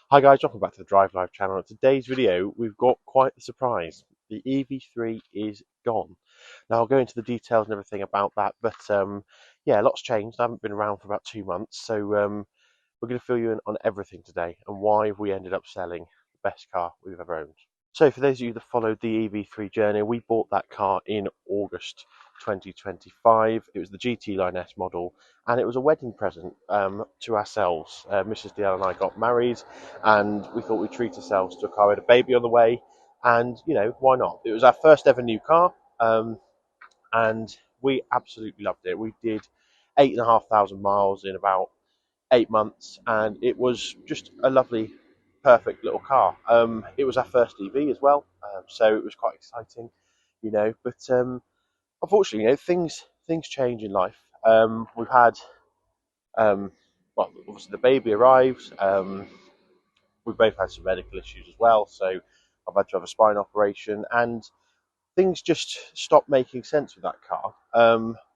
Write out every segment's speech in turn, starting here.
Hi guys, welcome back to the DriveLife channel. In today's video, we've got quite a surprise. The EV3 is gone. Now I'll go into the details and everything about that, but yeah, a lot's changed. I haven't been around for about 2 months, so we're going to fill you in on everything today and why we ended up selling the best car we've ever owned. So for those of you that followed the EV3 journey, we bought that car in August 2025. It was the GT Line S model, and it was a wedding present to ourselves. Mrs. DL and I got married, and we thought we'd treat ourselves to a car with a baby on the way, and you know, why not? It was our first ever new car, and we absolutely loved it. We did 8,500 miles in about 8 months, and it was just a lovely, perfect little car. It was our first EV as well, so it was quite exciting, you know. But unfortunately, you know, things change in life. We've had, well, obviously the baby arrived. We've both had some medical issues as well, so I've had to have a spine operation, and things just stopped making sense with that car.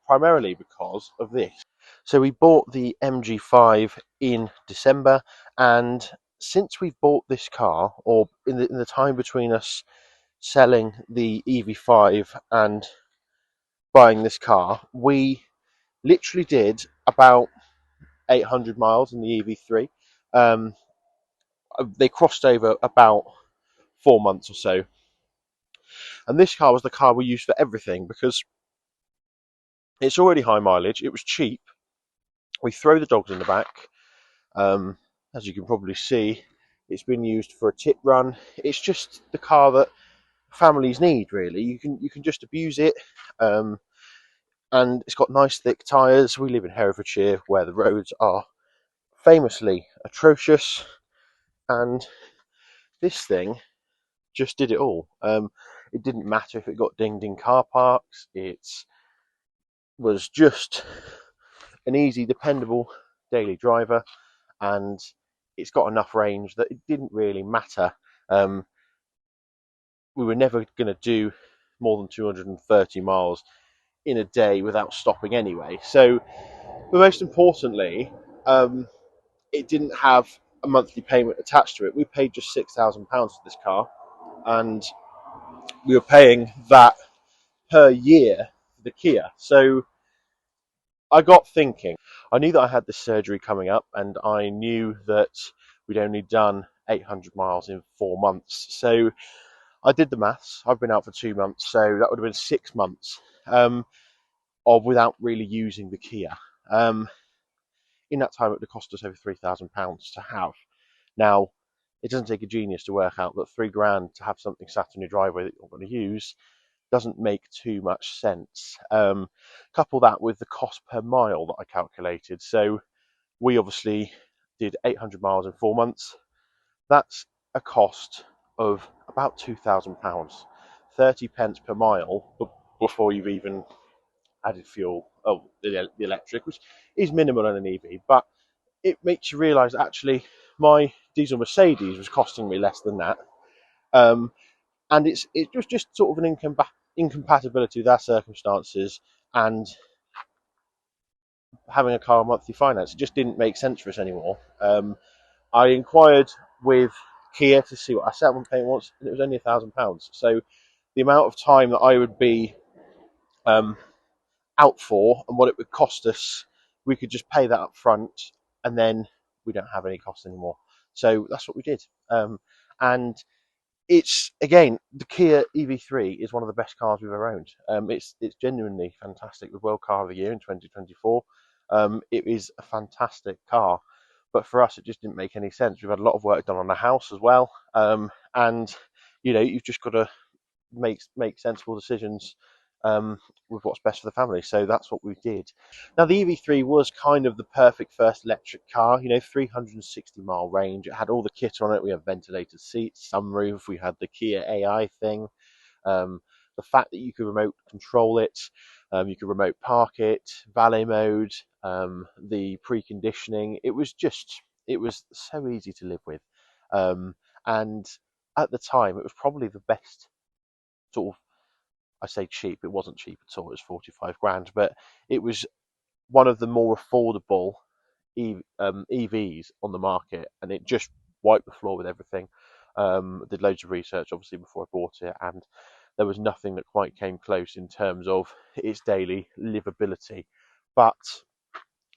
Primarily because of this. So we bought the MG5 in December, and since we've bought this car, or in the time between us selling the EV5 and buying this car, we literally did about 800 miles in the EV3. Um, they crossed over about 4 months or so, and this car was the car we used for everything because it's already high mileage. It was cheap. We throw the dogs in the back. As you can probably see, it's been used for a tip run. It's just the car that families need, really. You can just abuse it, and it's got nice thick tyres. We live in Herefordshire, where the roads are famously atrocious, and this thing just did it all. It didn't matter if it got dinged in car parks. It was just an easy, dependable daily driver, and it's got enough range that it didn't really matter. We were never going to do more than 230 miles in a day without stopping anyway. So, but most importantly, it didn't have a monthly payment attached to it. We paid just £6,000 for this car, and we were paying that per year for the Kia. So I got thinking. I knew that I had this surgery coming up, and I knew that we'd only done 800 miles in 4 months. So I did the maths. I've been out for 2 months, so that would have been 6 months of without really using the Kia. In that time, it would have cost us over £3,000 to have. Now, it doesn't take a genius to work out that £3,000 to have something sat in your driveway that you're not going to use doesn't make too much sense. Couple that with the cost per mile that I calculated. So we obviously did 800 miles in 4 months. That's a cost of about £2,000, 30 pence per mile before you've even added fuel, the electric, which is minimal on an EV, but it makes you realise actually my diesel Mercedes was costing me less than that. And it was just sort of an incompatibility with our circumstances and having a car on monthly finance. It just didn't make sense for us anymore. I inquired with Kia to see what our settlement payment was, and it was only £1,000. So the amount of time that I would be out for and what it would cost us, we could just pay that up front, and then we don't have any costs anymore. So that's what we did. And it's, again, the Kia EV3 is one of the best cars we've ever owned. It's genuinely fantastic. The World Car of the Year in 2024. It is a fantastic car, but for us, it just didn't make any sense. We've had a lot of work done on the house as well, and you know, you've just got to make sensible decisions with what's best for the family. So that's what we did. Now, the EV3 was kind of the perfect first electric car, you know, 360-mile range. It had all the kit on it. We had ventilated seats, sunroof, we had the Kia AI thing. The fact that you could remote control it, you could remote park it, valet mode, the preconditioning, it was so easy to live with. And at the time, it was probably the best sort of, I say cheap, it wasn't cheap at all, it was 45 grand, but it was one of the more affordable EVs on the market, and it just wiped the floor with everything. Did loads of research, obviously, before I bought it, and there was nothing that quite came close in terms of its daily livability. But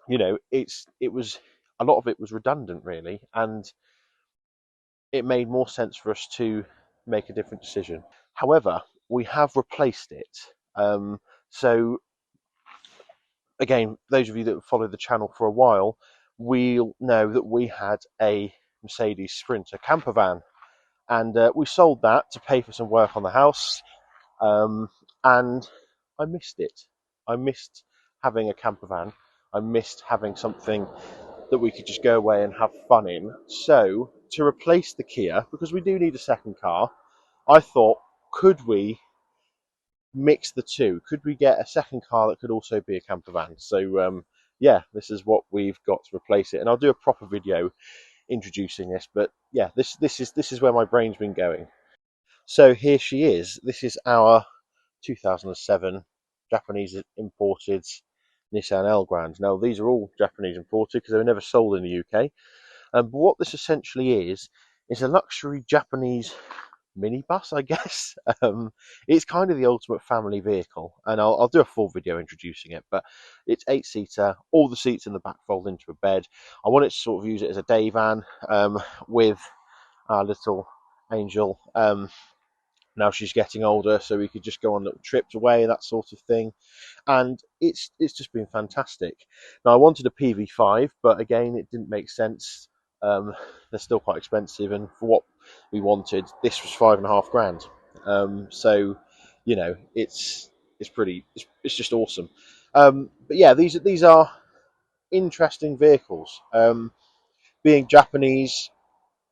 it was a lot of it was redundant, really, and it made more sense for us to make a different decision. However, we have replaced it. So again, those of you that have followed the channel for a while will know that we had a Mercedes Sprinter camper van, and we sold that to pay for some work on the house. And I missed it. I missed having a camper van. I missed having something that we could just go away and have fun in. So to replace the Kia, because we do need a second car, I thought, could we mix the two? Could we get a second car that could also be a camper van? So yeah, this is what we've got to replace it, and I'll do a proper video introducing this. But yeah, this is where my brain's been going. So here she is. This is our 2007 Japanese imported Nissan Elgrand. Now these are all Japanese imported because they were never sold in the UK. But what this essentially is a luxury Japanese minibus, I guess. It's kind of the ultimate family vehicle, and I'll do a full video introducing it. But it's 8-seater, all the seats in the back fold into a bed. I wanted to sort of use it as a day van with our little angel. Now she's getting older, so we could just go on little trips away, that sort of thing. And it's just been fantastic. Now I wanted a PV5, but again, it didn't make sense. They're still quite expensive, and for what we wanted, this was £5,500. So it's just awesome. But yeah, these are interesting vehicles. Being Japanese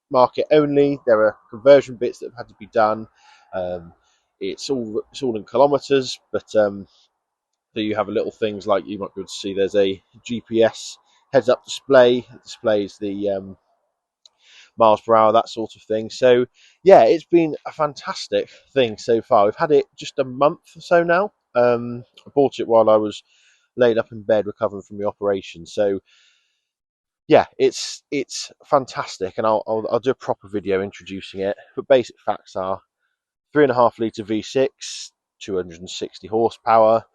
market only, there are conversion bits that have had to be done. It's all in kilometers, but so you have a little things like, you might be able to see there's a GPS heads-up display. It displays the miles per hour, that sort of thing. So yeah, it's been a fantastic thing so far. We've had it just a month or so now. I bought it while I was laid up in bed recovering from the operation. So yeah, it's fantastic, and I'll do a proper video introducing it. But basic facts are 3.5 litre V6, 260 horsepower,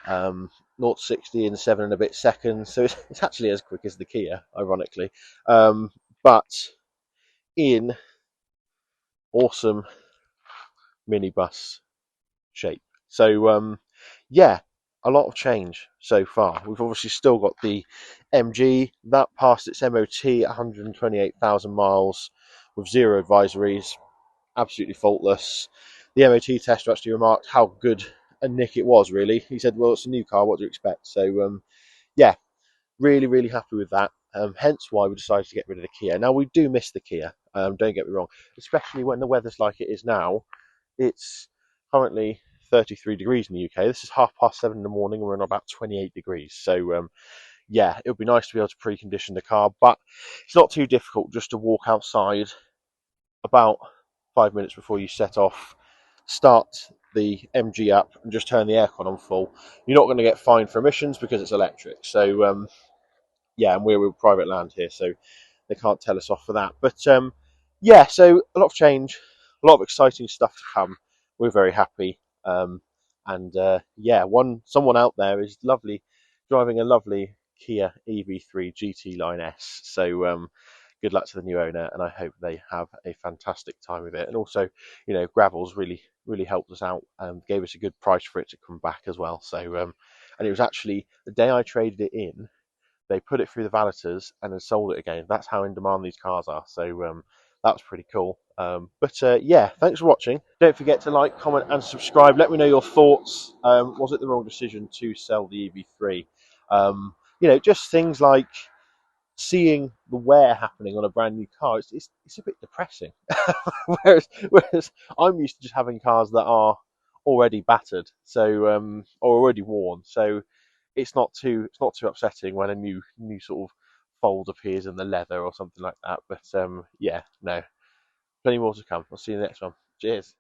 0 to 60 in 7 and a bit seconds. So it's actually as quick as the Kia, ironically, but in awesome minibus shape. So yeah, a lot of change so far. We've obviously still got the MG that passed its MOT 128,000 miles with 0 advisories, absolutely faultless. The MOT tester actually remarked how good a nick it was, really. He said, well, it's a new car, what do you expect? So yeah, really happy with that. Hence why we decided to get rid of the Kia. Now we do miss the Kia, don't get me wrong, especially when the weather's like it is now. It's currently 33 degrees in the UK. This is 7:30 in the morning, and we're in about 28 degrees. So yeah, it would be nice to be able to precondition the car, but it's not too difficult just to walk outside about 5 minutes before you set off, start the MG up and just turn the aircon on full. You're not going to get fined for emissions because it's electric. So yeah, and we're with private land here, so they can't tell us off for that. But yeah, so a lot of change, a lot of exciting stuff to come. We're very happy. And yeah, someone out there is driving a lovely Kia EV3 GT Line S. So good luck to the new owner, and I hope they have a fantastic time with it. And also, Gravel's really helped us out, gave us a good price for it to come back as well. So and it was actually the day I traded it in, they put it through the valeters and then sold it again. That's how in demand these cars are. So that was pretty cool. But yeah, thanks for watching. Don't forget to like, comment, and subscribe. Let me know your thoughts. Was it the wrong decision to sell the EV3? Just things like seeing the wear happening on a brand new car. It's a bit depressing. whereas I'm used to just having cars that are already battered, so or already worn. So it's not too upsetting when a new sort of fold appears in the leather or something like that. But yeah, no, plenty more to come. I'll see you in the next one. Cheers.